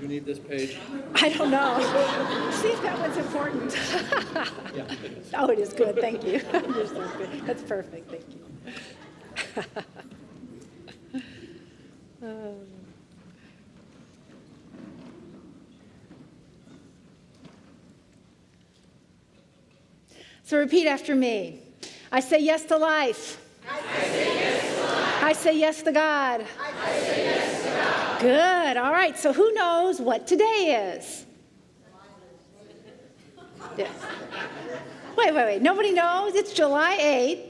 you need this page? I don't know. See if that one's important. Yeah. Oh, it is good. Thank you. You're so good. That's perfect. Thank you. So repeat after me. I say yes to life. I say yes to life. I say yes to God. I say yes to God. Good. All right. So who knows what today is? Yes. Wait. Nobody knows? It's July 8th.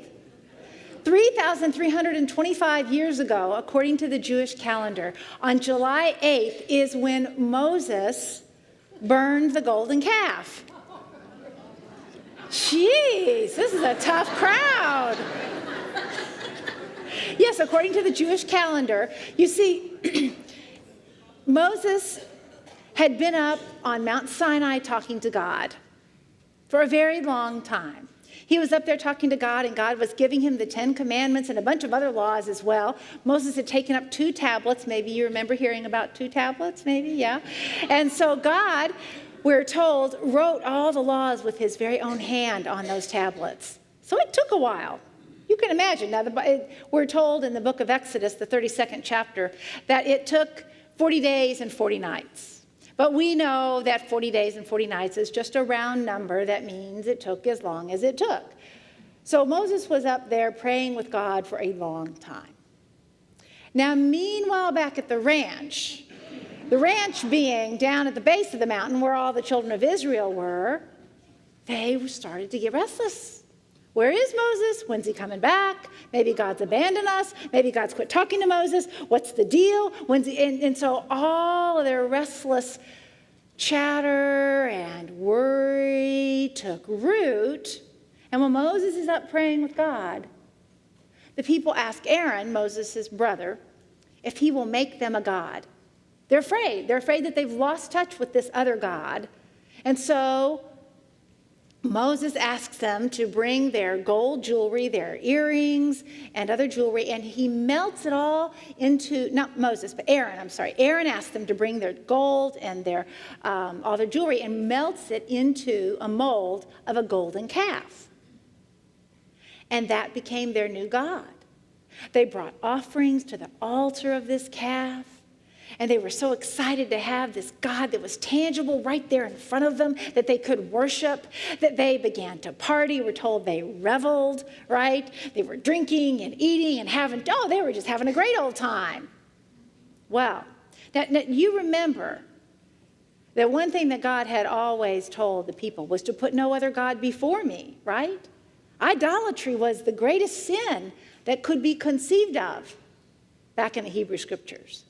3,325 years ago, according to the Jewish calendar, on July 8th is when Moses burned the golden calf. Jeez, this is a tough crowd. Yes, according to the Jewish calendar, you see, Moses had been up on Mount Sinai talking to God for a very long time. He was up there talking to God, and God was giving him the 10 Commandments and a bunch of other laws as well. Moses had taken up 2 tablets. Maybe you remember hearing about 2 tablets, maybe, yeah? And so God, we're told, wrote all the laws with his very own hand on those tablets. So it took a while. You can imagine. Now, we're told in the book of Exodus, the 32nd chapter, that it took 40 days and 40 nights. But we know that 40 days and 40 nights is just a round number. That means it took as long as it took. So Moses was up there praying with God for a long time. Now, meanwhile, back at the ranch being down at the base of the mountain where all the children of Israel were, they started to get restless. Where is Moses? When's he coming back? Maybe God's abandoned us. Maybe God's quit talking to Moses. What's the deal? When's he? And so all of their restless chatter and worry took root. And when Moses is up praying with God, the people ask Aaron, Moses' brother, if he will make them a god. They're afraid. They're afraid that they've lost touch with this other God. And so Moses asks them to bring their gold jewelry, their earrings, and other jewelry, and he melts it all into, not Moses, but Aaron, I'm sorry. Aaron asks them to bring their gold and their all their jewelry and melts it into a mold of a golden calf. And that became their new god. They brought offerings to the altar of this calf. And they were so excited to have this God that was tangible right there in front of them, that they could worship, that they began to party. We're told they reveled, right? They were drinking and eating and they were just having a great old time. Well, now you remember that one thing that God had always told the people was to put no other God before me, right? Idolatry was the greatest sin that could be conceived of back in the Hebrew Scriptures.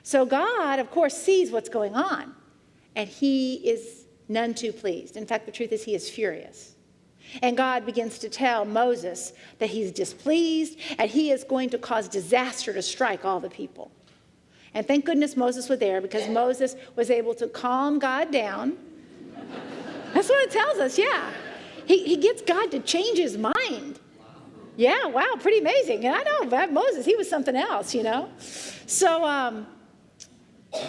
So God, of course, sees what's going on, and he is none too pleased. In fact, the truth is he is furious. And God begins to tell Moses that he's displeased, and he is going to cause disaster to strike all the people. And thank goodness Moses was there, because Moses was able to calm God down. That's what it tells us, yeah. He gets God to change his mind. Yeah, wow, pretty amazing. And I know, but Moses, he was something else, you know. So,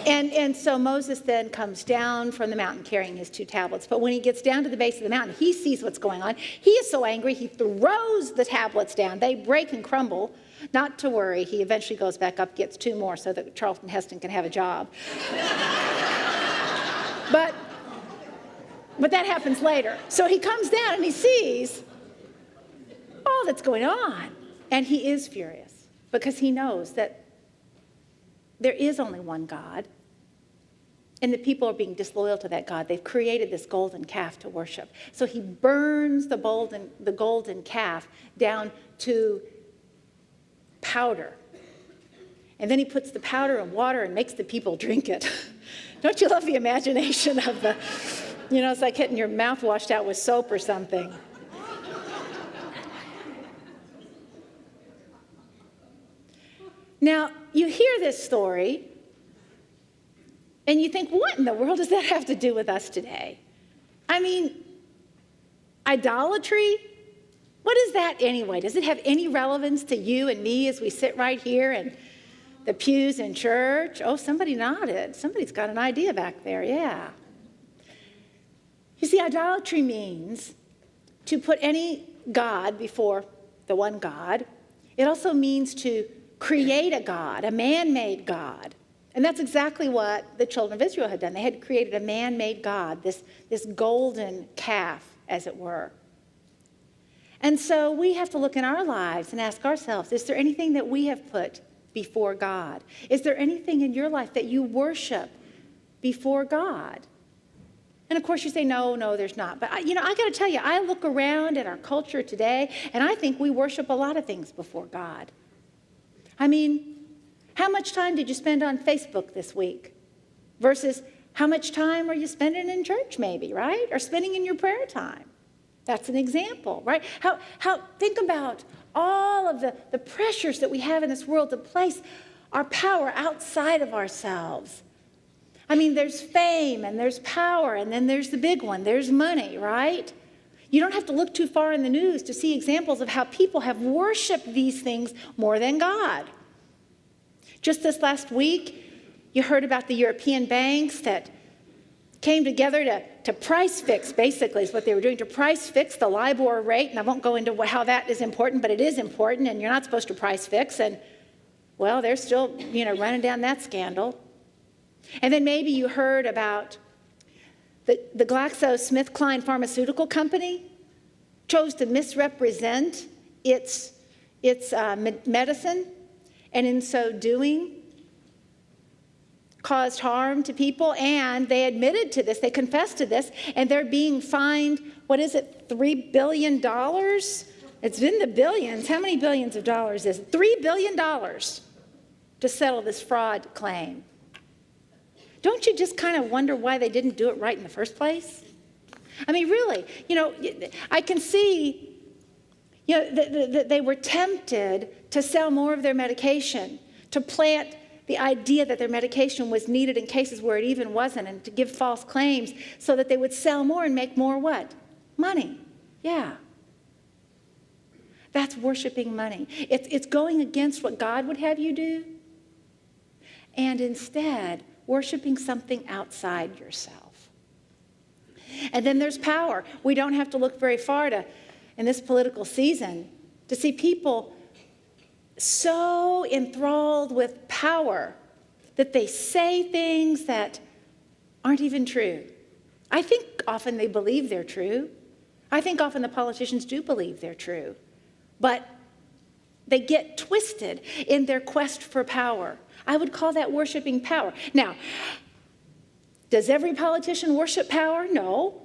And so Moses then comes down from the mountain carrying his 2 tablets. But when he gets down to the base of the mountain, he sees what's going on. He is so angry, he throws the tablets down. They break and crumble. Not to worry, he eventually goes back up, gets 2 more so that Charlton Heston can have a job. But that happens later. So he comes down and he sees all that's going on. And he is furious because he knows that there is only one God, and the people are being disloyal to that God. They've created this golden calf to worship. So he burns the golden calf down to powder. And then he puts the powder in water and makes the people drink it. Don't you love the imagination of it's like getting your mouth washed out with soap or something. Now, you hear this story, and you think, what in the world does that have to do with us today? I mean, idolatry? What is that anyway? Does it have any relevance to you and me as we sit right here and The pews in church. Oh, somebody nodded. Somebody's got an idea back there, yeah. You see, idolatry means to put any god before the one God. It also means to create a god, a man-made god. And that's exactly what the children of Israel had done. They had created a man-made god, this golden calf, as it were. And so we have to look in our lives and ask ourselves, is there anything that we have put before God? Is there anything in your life that you worship before God? And of course you say, no, there's not. But I got to tell you, I look around at our culture today, and I think we worship a lot of things before God. I mean, how much time did you spend on Facebook this week? Versus how much time are you spending in church maybe, right? Or spending in your prayer time? That's an example, right? Think about all of the pressures that we have in this world to place our power outside of ourselves. I mean, there's fame and there's power, and then there's the big one, there's money, right? You don't have to look too far in the news to see examples of how people have worshiped these things more than God. Just this last week, you heard about the European banks that came together to price fix, basically, is what they were doing, to price fix the LIBOR rate. And I won't go into how that is important, but it is important, and you're not supposed to price fix. And, well, they're still, running down that scandal. And then maybe you heard about the GlaxoSmithKline pharmaceutical company chose to misrepresent its medicine, and in so doing, caused harm to people, and they admitted to this, they confessed to this, and they're being fined, $3 billion? It's in the billions. How many billions of dollars is it? $3 billion to settle this fraud claim. Don't you just kind of wonder why they didn't do it right in the first place? I mean, really, I can see, that they were tempted to sell more of their medication, to plant the idea that their medication was needed in cases where it even wasn't, and to give false claims so that they would sell more and make more what? Money. Yeah. That's worshiping money. It's going against what God would have you do, and instead worshiping something outside yourself. And then there's power. We don't have to look very far in this political season to see people so enthralled with power that they say things that aren't even true. I think often they believe they're true. I think often the politicians do believe they're true. But they get twisted in their quest for power. I would call that worshiping power. Now, does every politician worship power? No.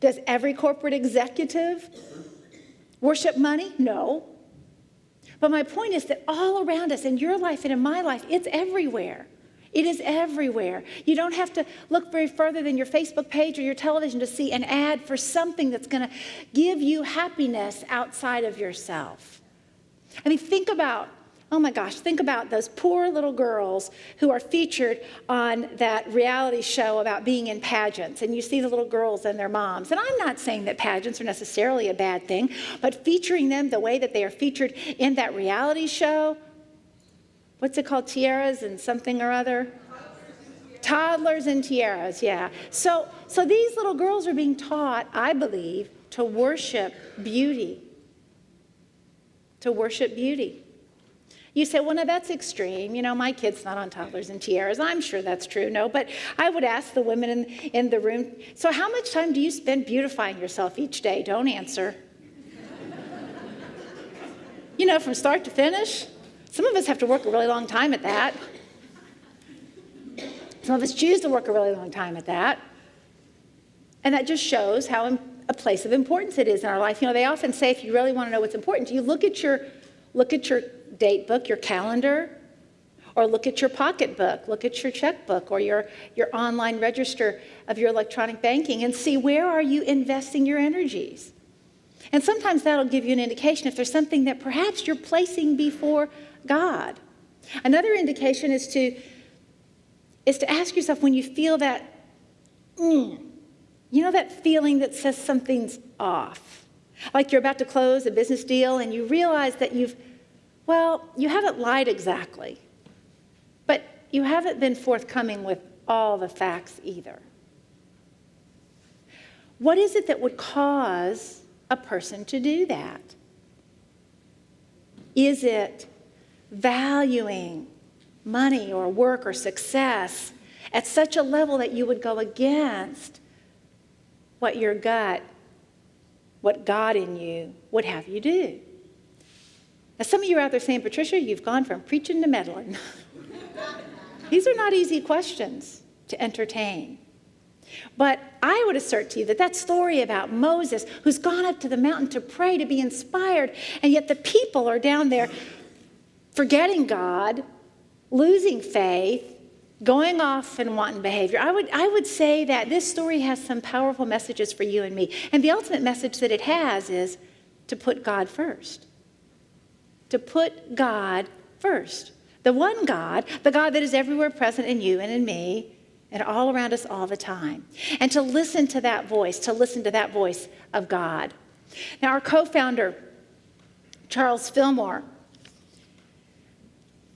Does every corporate executive worship money? No. But my point is that all around us, in your life and in my life, it's everywhere. It is everywhere. You don't have to look very further than your Facebook page or your television to see an ad for something that's going to give you happiness outside of yourself. I mean, think about those poor little girls who are featured on that reality show about being in pageants. And you see the little girls and their moms. And I'm not saying that pageants are necessarily a bad thing, but featuring them the way that they are featured in that reality show, what's it called? Tiaras and something or other? Toddlers and tiaras, yeah. So these little girls are being taught, I believe, to worship beauty. To worship beauty. You say, well, no, that's extreme. My kid's not on toddlers and tiaras. I'm sure that's true. No, but I would ask the women in the room, so how much time do you spend beautifying yourself each day? Don't answer. From start to finish. Some of us have to work a really long time at that. Some of us choose to work a really long time at that. And that just shows how a place of importance it is in our life. They often say, if you really want to know what's important, you look at your date book, your calendar, or look at your pocketbook, look at your checkbook, or your online register of your electronic banking, and see where are you investing your energies. And sometimes that'll give you an indication if there's something that perhaps you're placing before God. Another indication is to ask yourself when you feel that, that feeling that says something's off. Like you're about to close a business deal and you realize that you haven't lied exactly. you haven't been forthcoming with all the facts either. What is it that would cause a person to do that? Is it valuing money or work or success at such a level that you would go against what your gut, what God in you would have you do? Now, some of you are out there saying, Patricia, you've gone from preaching to meddling. These are not easy questions to entertain. But I would assert to you that that story about Moses, who's gone up to the mountain to pray, to be inspired, and yet the people are down there forgetting God, losing faith, going off in wanton behavior. I would say that this story has some powerful messages for you and me. And the ultimate message that it has is to put God first. To put God first. The one God, the God that is everywhere present in you and in me, and all around us all the time. And to listen to that voice of God. Now, our co-founder, Charles Fillmore,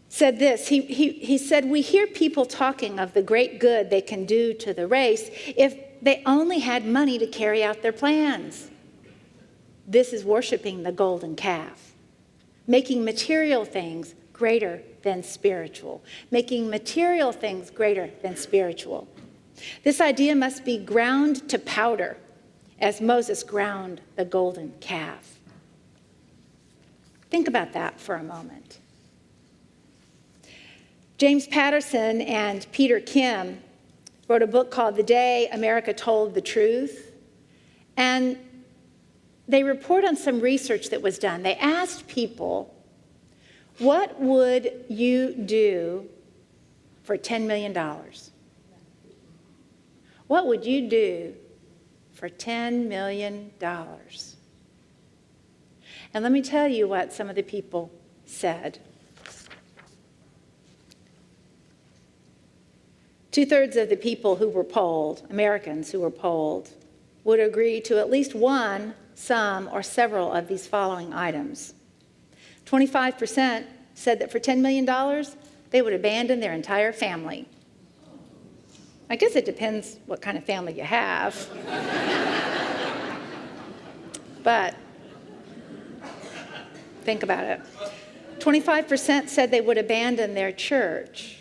said this. He said, we hear people talking of the great good they can do to the race if they only had money to carry out their plans. This is worshiping the golden calf, making material things greater than spiritual. Making material things greater than spiritual. This idea must be ground to powder as Moses ground the golden calf. Think about that for a moment. James Patterson and Peter Kim wrote a book called The Day America Told the Truth. And they report on some research that was done. They asked people, what would you do for $10 million? What would you do for $10 million? And let me tell you what some of the people said. 2/3 of the people who were polled, Americans who were polled, would agree to at least one, some, or several of these following items. 25% said that for $10 million, they would abandon their entire family. I guess it depends what kind of family you have. But think about it. 25% said they would abandon their church.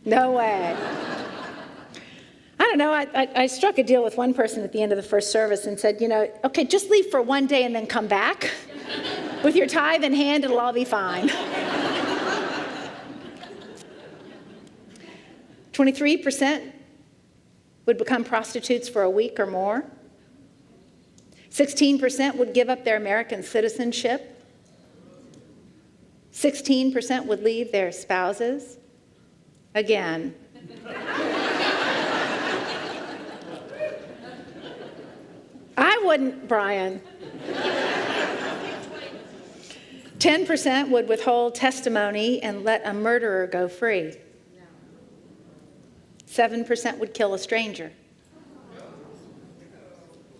No way. I don't know, I struck a deal with one person at the end of the first service and said, okay, just leave for one day and then come back. With your tithe in hand, it'll all be fine. 23% would become prostitutes for a week or more. 16% would give up their American citizenship. 16% would leave their spouses. Again. I wouldn't, Brian. 10% would withhold testimony and let a murderer go free. 7% would kill a stranger.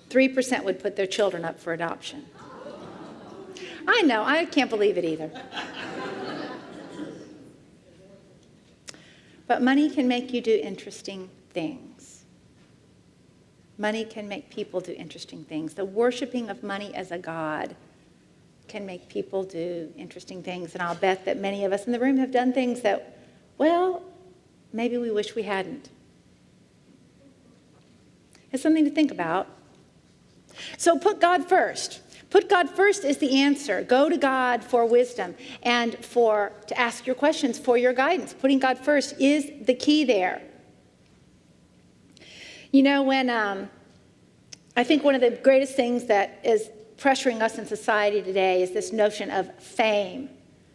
3% would put their children up for adoption. I know, I can't believe it either. But money can make you do interesting things. Money can make people do interesting things. The worshiping of money as a god can make people do interesting things. And I'll bet that many of us in the room have done things that, well, maybe we wish we hadn't. It's something to think about. So put God first. Put God first is the answer. Go to God for wisdom and to ask your questions for your guidance. Putting God first is the key there. When I think one of the greatest things that is pressuring us in society today is this notion of fame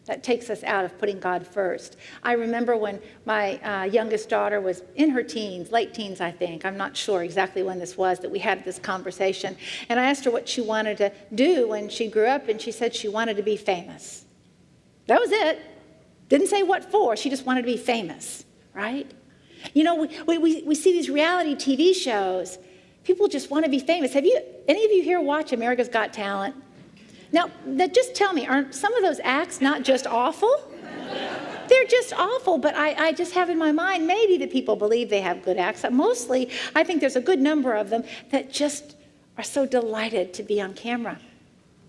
that takes us out of putting God first. I remember when my youngest daughter was in her teens, late teens, I think. I'm not sure exactly when this was that we had this conversation. And I asked her what she wanted to do when she grew up, and she said she wanted to be famous. That was it. Didn't say what for. She just wanted to be famous, right? We see these reality TV shows. People just want to be famous. Any of you here watch America's Got Talent? Now, just tell me, aren't some of those acts not just awful? They're just awful, but I just have in my mind, maybe the people believe they have good acts. Mostly, I think there's a good number of them that just are so delighted to be on camera,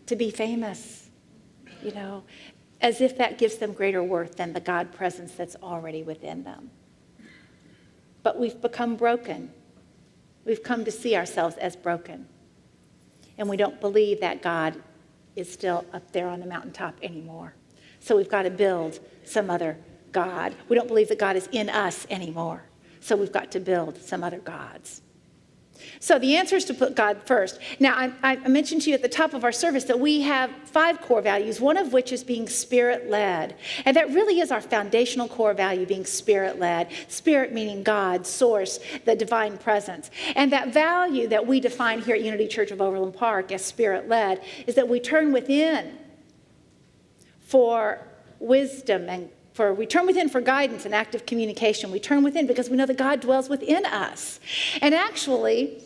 to be famous, as if that gives them greater worth than the God presence that's already within them. But we've become broken. We've come to see ourselves as broken. And we don't believe that God is still up there on the mountaintop anymore. So we've got to build some other God. We don't believe that God is in us anymore. So we've got to build some other gods. So the answer is to put God first. Now, I mentioned to you at the top of our service that we have 5 core values, one of which is being Spirit-led. And that really is our foundational core value, being Spirit-led. Spirit meaning God, source, the divine presence. And that value that we define here at Unity Church of Overland Park as Spirit-led is that we turn within for wisdom and we turn within for guidance and active communication. We turn within because we know that God dwells within us. And actually,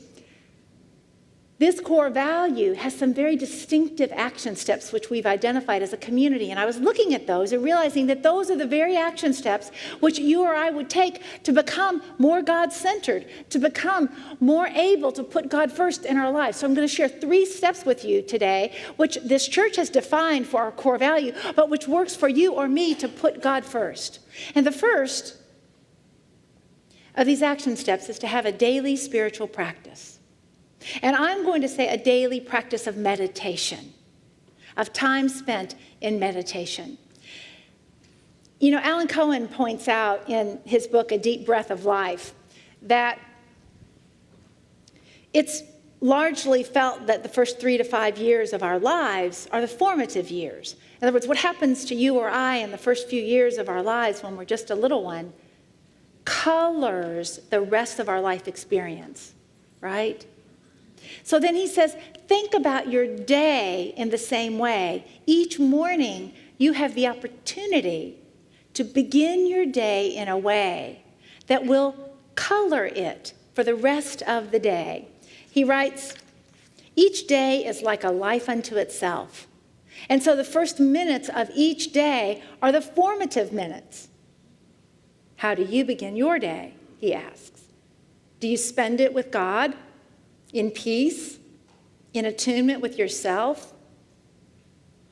this core value has some very distinctive action steps which we've identified as a community. And I was looking at those and realizing that those are the very action steps which you or I would take to become more God-centered, to become more able to put God first in our lives. So I'm going to share 3 steps with you today, which this church has defined for our core value, but which works for you or me to put God first. And the first of these action steps is to have a daily spiritual practice. And I'm going to say a daily practice of meditation, of time spent in meditation. Alan Cohen points out in his book, A Deep Breath of Life, that it's largely felt that the first 3 to 5 years of our lives are the formative years. In other words, what happens to you or I in the first few years of our lives when we're just a little one colors the rest of our life experience, right? So then he says, think about your day in the same way. Each morning, you have the opportunity to begin your day in a way that will color it for the rest of the day. He writes, each day is like a life unto itself. And so the first minutes of each day are the formative minutes. How do you begin your day? He asks. Do you spend it with God? In peace, in attunement with yourself?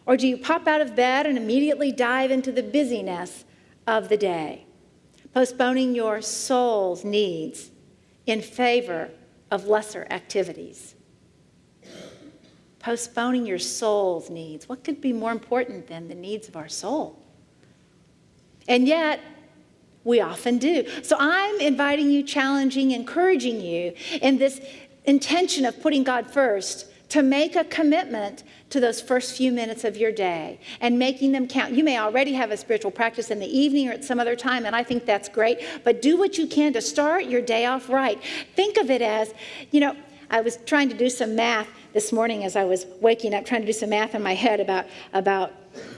Or do you pop out of bed and immediately dive into the busyness of the day, postponing your soul's needs in favor of lesser activities? Postponing your soul's needs. What could be more important than the needs of our soul? And yet, we often do. So I'm inviting you, challenging, encouraging you in this intention of putting God first, to make a commitment to those first few minutes of your day and making them count. You may already have a spiritual practice in the evening or at some other time, and I think that's great, but do what you can to start your day off right. Think of it as, I was trying to do some math this morning as I was waking up, trying to do some math in my head about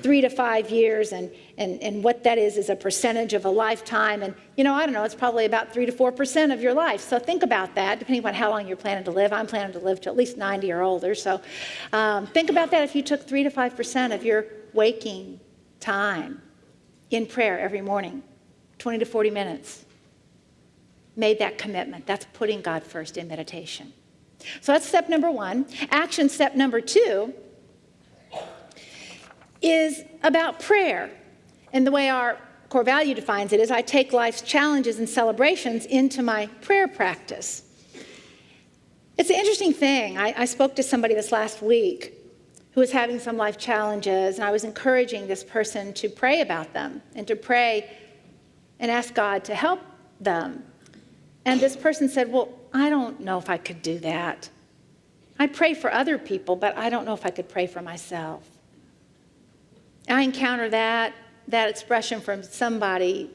3 to 5 years and what that is a percentage of a lifetime. And, I don't know, it's probably about 3 to 4% of your life. So think about that, depending on how long you're planning to live. I'm planning to live to at least 90 or older. So think about that if you took 3 to 5% of your waking time in prayer every morning, 20 to 40 minutes. Made that commitment. That's putting God first in meditation. So that's step number 1. Action step number 2 is about prayer. And the way our core value defines it is I take life's challenges and celebrations into my prayer practice. It's an interesting thing. I spoke to somebody this last week who was having some life challenges, and I was encouraging this person to pray about them and to pray and ask God to help them. And this person said, well, I don't know if I could do that. I pray for other people, but I don't know if I could pray for myself. I encounter that expression from somebody,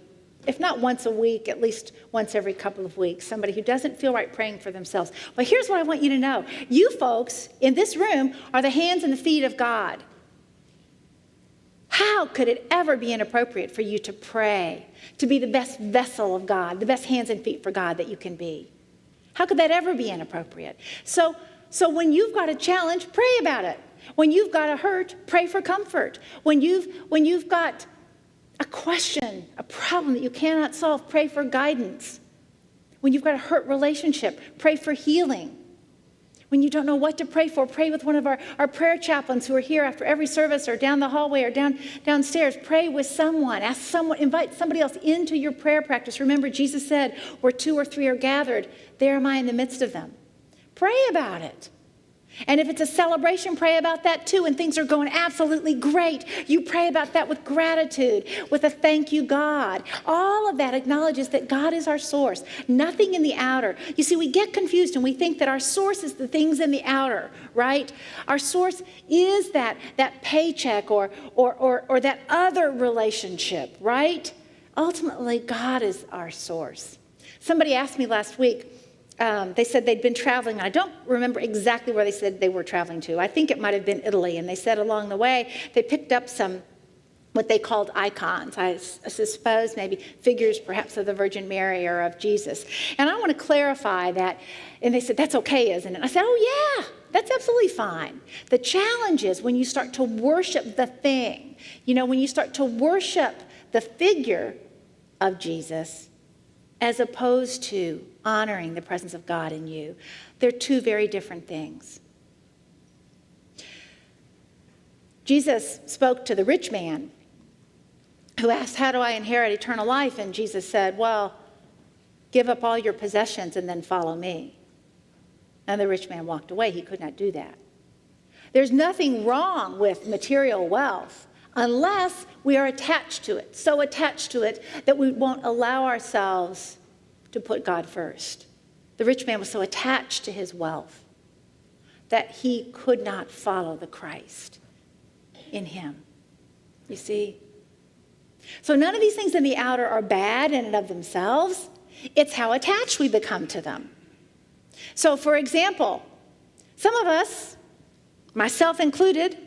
if not once a week, at least once every couple of weeks, somebody who doesn't feel right praying for themselves. But here's what I want you to know. You folks in this room are the hands and the feet of God. How could it ever be inappropriate for you to pray, to be the best vessel of God, the best hands and feet for God that you can be? How could that ever be inappropriate? So when you've got a challenge, pray about it. When you've got a hurt, pray for comfort. When you've got a question, a problem that you cannot solve, pray for guidance. When you've got a hurt relationship, pray for healing. When you don't know what to pray for, pray with one of our prayer chaplains who are here after every service or down the hallway or downstairs. Pray with someone. Ask someone, invite somebody else into your prayer practice. Remember, Jesus said, where 2 or 3 are gathered, there am I in the midst of them. Pray about it. And if it's a celebration, pray about that too. And things are going absolutely great, you pray about that with gratitude, with a thank you, God. All of that acknowledges that God is our source, nothing in the outer. You see, we get confused and we think that our source is the things in the outer, right? Our source is that paycheck or that other relationship, right? Ultimately, God is our source. Somebody asked me last week, they said they'd been traveling. I don't remember exactly where they said they were traveling to. I think it might have been Italy. And they said along the way, they picked up some, what they called icons. I suppose maybe figures perhaps of the Virgin Mary or of Jesus. And I want to clarify that. And they said, that's okay, isn't it? I said, oh yeah, that's absolutely fine. The challenge is when you start to worship the thing, when you start to worship the figure of Jesus, as opposed to honoring the presence of God in you. They're two very different things. Jesus spoke to the rich man who asked, how do I inherit eternal life? And Jesus said, well, give up all your possessions and then follow me. And the rich man walked away. He could not do that. There's nothing wrong with material wealth unless we are attached to it, so attached to it that we won't allow ourselves to put God first. The rich man was so attached to his wealth that he could not follow the Christ in him. You see? So none of these things in the outer are bad in and of themselves. It's how attached we become to them. So for example, some of us, myself included,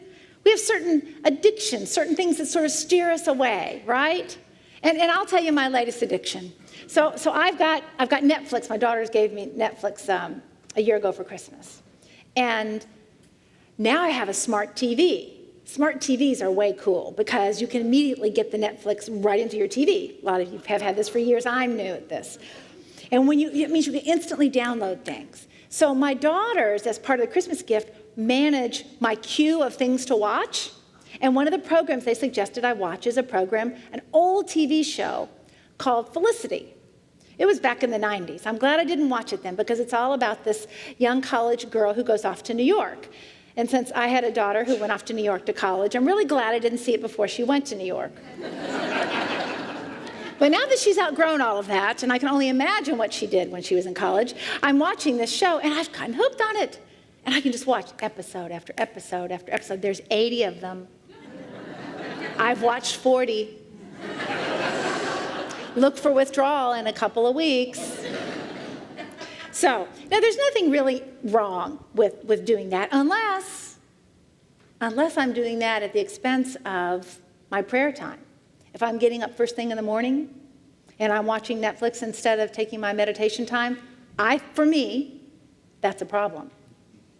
we have certain addictions, certain things that sort of steer us away, right? And I'll tell you my latest addiction. So I've got Netflix. My daughters gave me Netflix a year ago for Christmas. And now I have a smart TV. Smart TVs are way cool because you can immediately get the Netflix right into your TV. A lot of you have had this for years. I'm new at this. And it means you can instantly download things. So my daughters, as part of the Christmas gift, manage my queue of things to watch. And one of the programs they suggested I watch is an old TV show called Felicity. It was back in the 90s. I'm glad I didn't watch it then because it's all about this young college girl who goes off to New York. And since I had a daughter who went off to New York to college, I'm really glad I didn't see it before she went to New York. But now that she's outgrown all of that, and I can only imagine what she did when she was in college, I'm watching this show, and I've gotten hooked on it. And I can just watch episode after episode after episode. There's 80 of them. I've watched 40. Look for withdrawal in a couple of weeks. So, now there's nothing really wrong with doing that unless I'm doing that at the expense of my prayer time. If I'm getting up first thing in the morning and I'm watching Netflix instead of taking my meditation time, for me, that's a problem.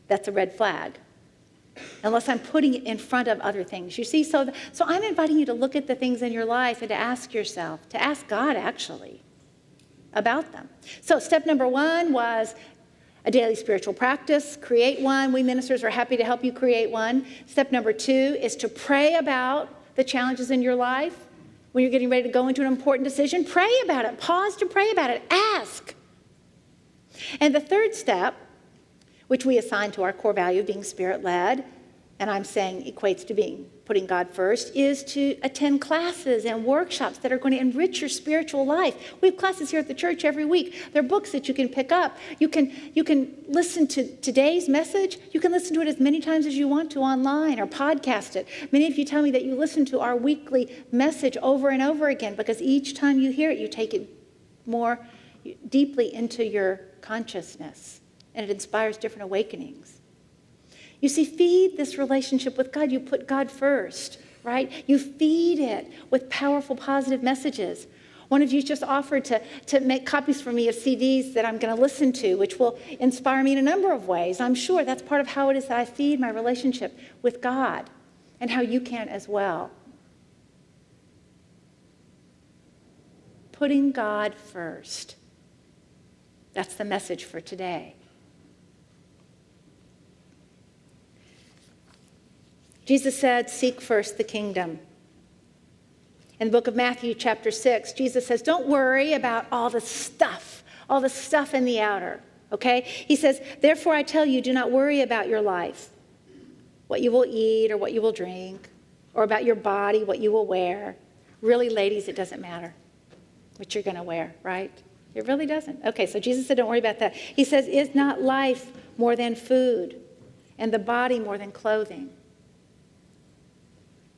That's a red flag. Unless I'm putting it in front of other things. You see, so I'm inviting you to look at the things in your life and to ask yourself, to ask God actually about them. So step number 1 was a daily spiritual practice. Create one. We ministers are happy to help you create one. Step number 2 is to pray about the challenges in your life. When you're getting ready to go into an important decision, pray about it. Pause to pray about it. Ask. And the third step, which we assign to our core value of being spirit-led, and I'm saying equates to putting God first, is to attend classes and workshops that are going to enrich your spiritual life. We have classes here at the church every week. There are books that you can pick up. You can listen to today's message. You can listen to it as many times as you want to online or podcast it. Many of you tell me that you listen to our weekly message over and over again because each time you hear it, you take it more deeply into your consciousness, and it inspires different awakenings. You see, feed this relationship with God. You put God first, right? You feed it with powerful, positive messages. One of you just offered to make copies for me of CDs that I'm going to listen to, which will inspire me in a number of ways. I'm sure that's part of how it is that I feed my relationship with God and how you can as well. putting God first. That's the message for today. Jesus said, seek first the kingdom. In the book of Matthew, chapter 6, Jesus says, don't worry about all the stuff in the outer, okay? He says, therefore I tell you, do not worry about your life, what you will eat or what you will drink, or about your body, what you will wear. Really, ladies, it doesn't matter what you're going to wear, right? It really doesn't. Okay, so Jesus said, don't worry about that. He says, is not life more than food, and the body more than clothing?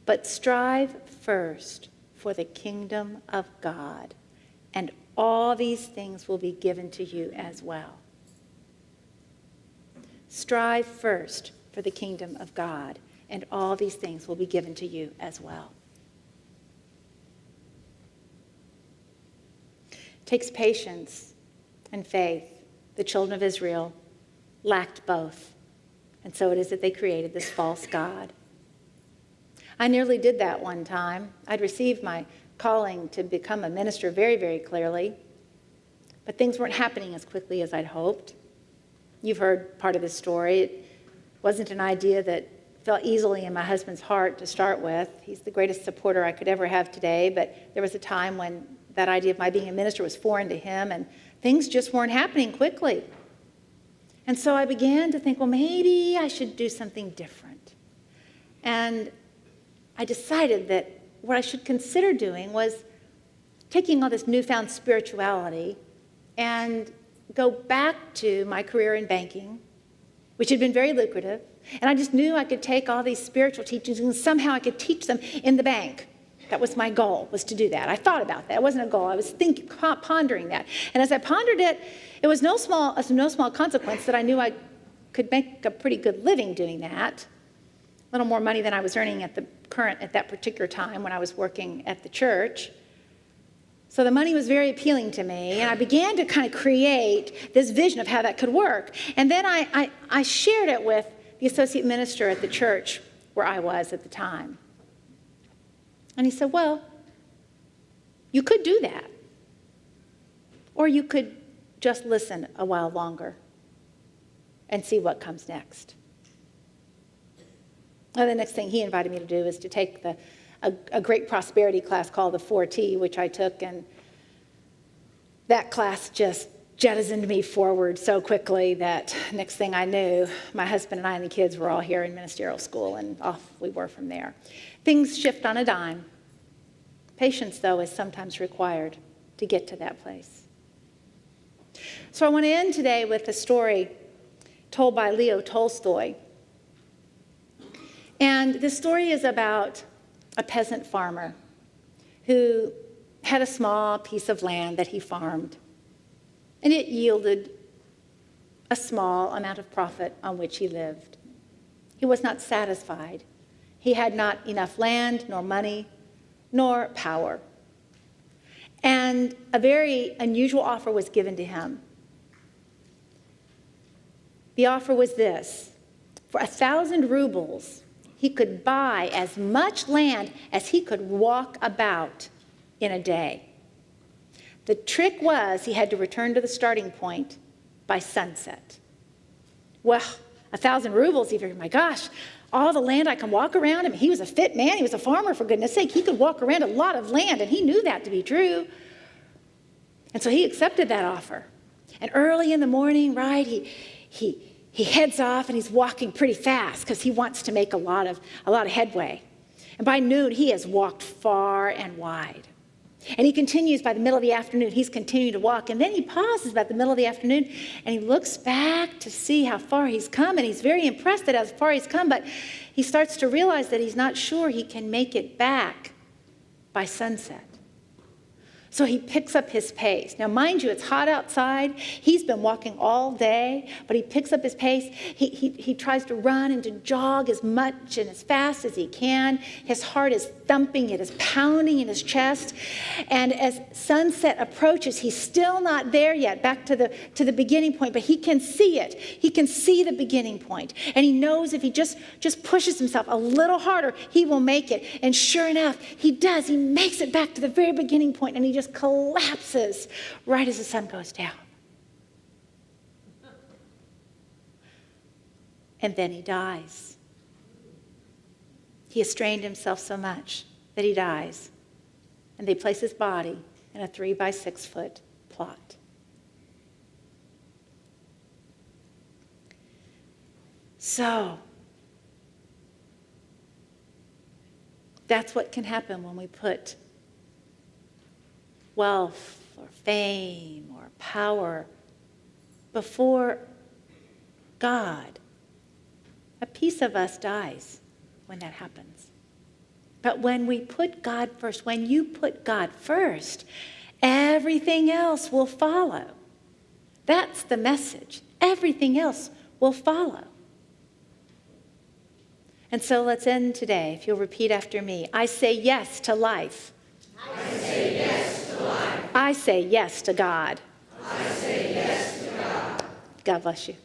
But strive first for the kingdom of God, and all these things will be given to you as well. Strive first for the kingdom of God, and all these things will be given to you as well. It takes patience and faith. The children of Israel lacked both, and so it is that they created this false god. I nearly did that one time. I'd received my calling to become a minister very, very clearly, but things weren't happening as quickly as I'd hoped. You've heard part of this story. It wasn't an idea that fell easily in my husband's heart to start with. He's the greatest supporter I could ever have today, but there was a time when that idea of my being a minister was foreign to him, and things just weren't happening quickly. And so I began to think, well, maybe I should do something different. And I decided that what I should consider doing was taking all this newfound spirituality and go back to my career in banking, which had been very lucrative. And I just knew I could take all these spiritual teachings and somehow I could teach them in the bank. That was my goal, was to do that. I thought about that. It wasn't a goal. I was pondering that. And as I pondered it, it was no small consequence that I knew I could make a pretty good living doing that. A little more money than I was earning at that particular time when I was working at the church. So the money was very appealing to me, and I began to kind of create this vision of how that could work. And then I shared it with the associate minister at the church where I was at the time. And he said, well, you could do that. Or you could just listen a while longer and see what comes next. And the next thing he invited me to do is to take a great prosperity class called the 4T, which I took, and that class just jettisoned me forward so quickly that next thing I knew, my husband and I and the kids were all here in ministerial school, and off we were from there. Things shift on a dime. Patience, though, is sometimes required to get to that place. So I want to end today with a story told by Leo Tolstoy. And this story is about a peasant farmer who had a small piece of land that he farmed. And it yielded a small amount of profit on which he lived. He was not satisfied. He had not enough land, nor money, nor power. And a very unusual offer was given to him. The offer was this: for 1,000 rubles, he could buy as much land as he could walk about in a day. The trick was he had to return to the starting point by sunset. Well, 1,000 rubles, he figured, my gosh, all the land I can walk around. I mean, he was a fit man. He was a farmer, for goodness sake. He could walk around a lot of land, and he knew that to be true. And so he accepted that offer. And early in the morning, right, he heads off, and he's walking pretty fast because he wants to make a lot of headway. And by noon, he has walked far and wide. And he continues by the middle of the afternoon. He's continuing to walk. And then he pauses about the middle of the afternoon, and he looks back to see how far he's come. And he's very impressed at how far he's come, but he starts to realize that he's not sure he can make it back by sunset. So he picks up his pace. Now, mind you, it's hot outside. He's been walking all day, but he picks up his pace. He tries to run and to jog as much and as fast as he can. His heart is thumping. It is pounding in his chest. And as sunset approaches, he's still not there yet, back to the beginning point, but he can see it. He can see the beginning point. And he knows if he just pushes himself a little harder, he will make it. And sure enough, he does. He makes it back to the very beginning point, and he just just collapses right as the sun goes down. And then he dies. He has strained himself so much that he dies. And they place his body in a 3 by 6 foot plot. So, that's what can happen when we put wealth or fame or power before God. A piece of us dies when that happens. But when we put God first, when you put God first, everything else will follow. That's the message. Everything else will follow. And so let's end today, if you'll repeat after me. I say yes to life. I say yes to life. I say yes to God. I say yes to God. God bless you.